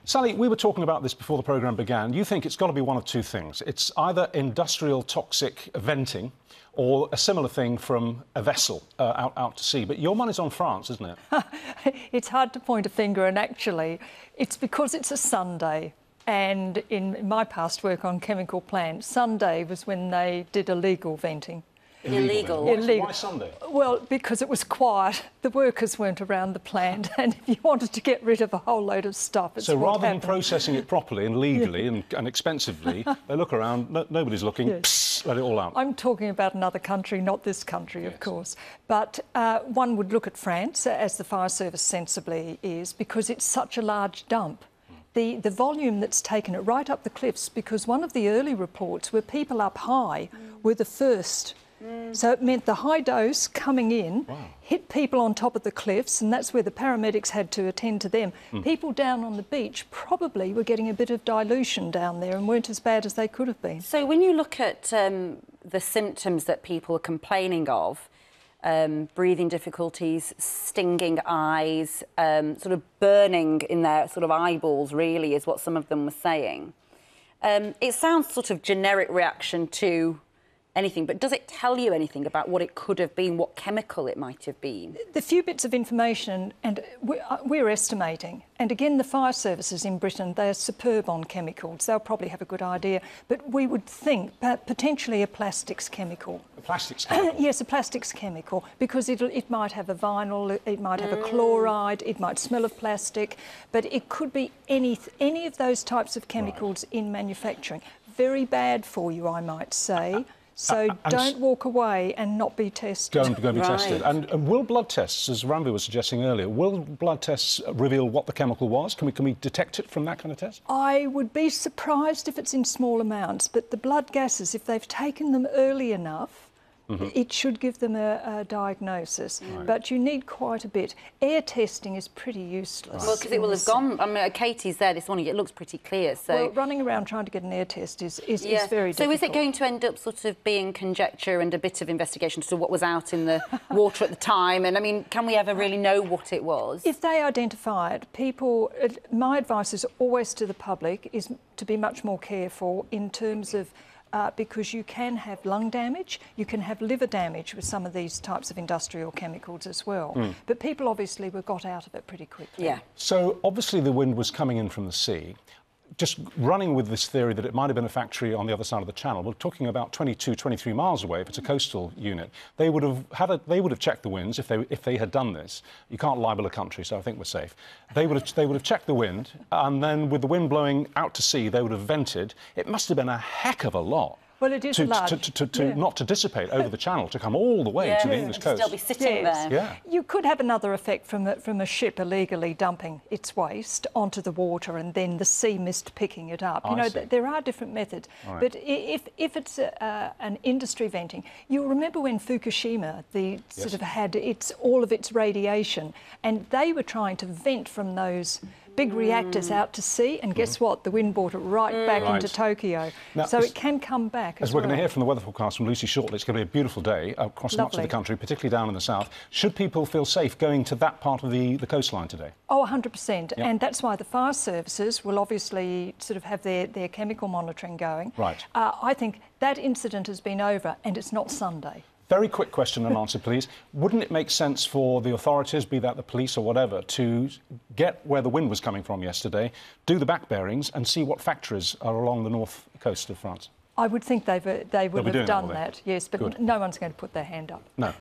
Sally, we were talking about this before the programme began. You think it's got to be one of two things. It's either industrial toxic venting or a similar thing from a vessel out to sea. But your money's on France, isn't it? It's hard to point a finger, and actually it's because it's a Sunday. And in my past work on chemical plants, Sunday was when they did illegal venting. Illegal? Why Sunday? Well, because it was quiet. The workers weren't around the plant, and if you wanted to get rid of a whole load of stuff, it's so what rather happened. than processing it properly and legally and expensively, they look around, nobody's looking, Yes. psst, let it all out. I'm talking about another country, not this country, of course. But one would look at France, as the fire service sensibly is, because it's such a large dump. The volume that's taken it right up the cliffs, because one of the early reports were people up high were the first. So it meant the high dose coming in hit people on top of the cliffs, and that's where the paramedics had to attend to them. People down on the beach probably were getting a bit of dilution down there and weren't as bad as they could have been. So when you look at the symptoms that people are complaining of, breathing difficulties, stinging eyes, sort of burning in their sort of eyeballs, really, is what some of them were saying. It sounds sort of generic reaction to anything, but does it tell you anything about what it could have been, what chemical it might have been? The few bits of information, and we're estimating, and again the fire services in Britain, they're superb on chemicals, they'll probably have a good idea, but we would think potentially a plastics chemical. A plastics chemical? Yes, a plastics chemical, because it might have a vinyl, it might have a chloride, it might smell of plastic, but it could be any of those types of chemicals in manufacturing. Very bad for you, I might say. So don't walk away and not be tested. Don't go be tested. And will blood tests, as Ranvi was suggesting earlier, will blood tests reveal what the chemical was? Can we detect it from that kind of test? I would be surprised if it's in small amounts, but the blood gases, if they've taken them early enough, it should give them a diagnosis. But you need quite a bit. Air testing is pretty useless. Well, because it will have gone... I mean, Katie's there this morning, it looks pretty clear, so... Well, running around trying to get an air test is very difficult. So is it going to end up sort of being conjecture and a bit of investigation as to what was out in the water at the time? And, I mean, can we ever really know what it was? If they identify it, people... my advice is always to the public is to be much more careful in terms of... because you can have lung damage, you can have liver damage with some of these types of industrial chemicals as well. But people obviously were got out of it pretty quickly. Yeah. So obviously the wind was coming in from the sea. Just running with this theory that it might have been a factory on the other side of the channel, we're talking about 22, 23 miles away. If it's a coastal unit, they would have checked the winds if they had done this. You can't libel a country, so I think we're safe. They would have checked the wind, and then with the wind blowing out to sea, they would have vented. It must have been a heck of a lot. Well, it is large. Not to dissipate over the channel, to come all the way to the English coast. Still be sitting there. Yeah. You could have another effect from a ship illegally dumping its waste onto the water and then the sea mist picking it up. You know, there are different methods. Right. But if it's an industry venting, you'll remember when Fukushima sort of had all of its radiation, and they were trying to vent from those big reactors out to sea, and guess what? The wind brought it right back into Tokyo. Now, so it can come back as we're well. going to hear from the weather forecast from Lucy shortly, it's going to be a beautiful day across much of the country, particularly down in the south. Should people feel safe going to that part of the coastline today? Oh, 100%. And that's why the fire services will obviously sort of have their chemical monitoring going. Right. I think that incident has been over, and it's not Sunday. Very quick question and answer, please. Wouldn't it make sense for the authorities, be that the police or whatever, to get where the wind was coming from yesterday, do the back bearings and see what factories are along the north coast of France? I would think they would have done that, yes, but Good. no one's going to put their hand up. No.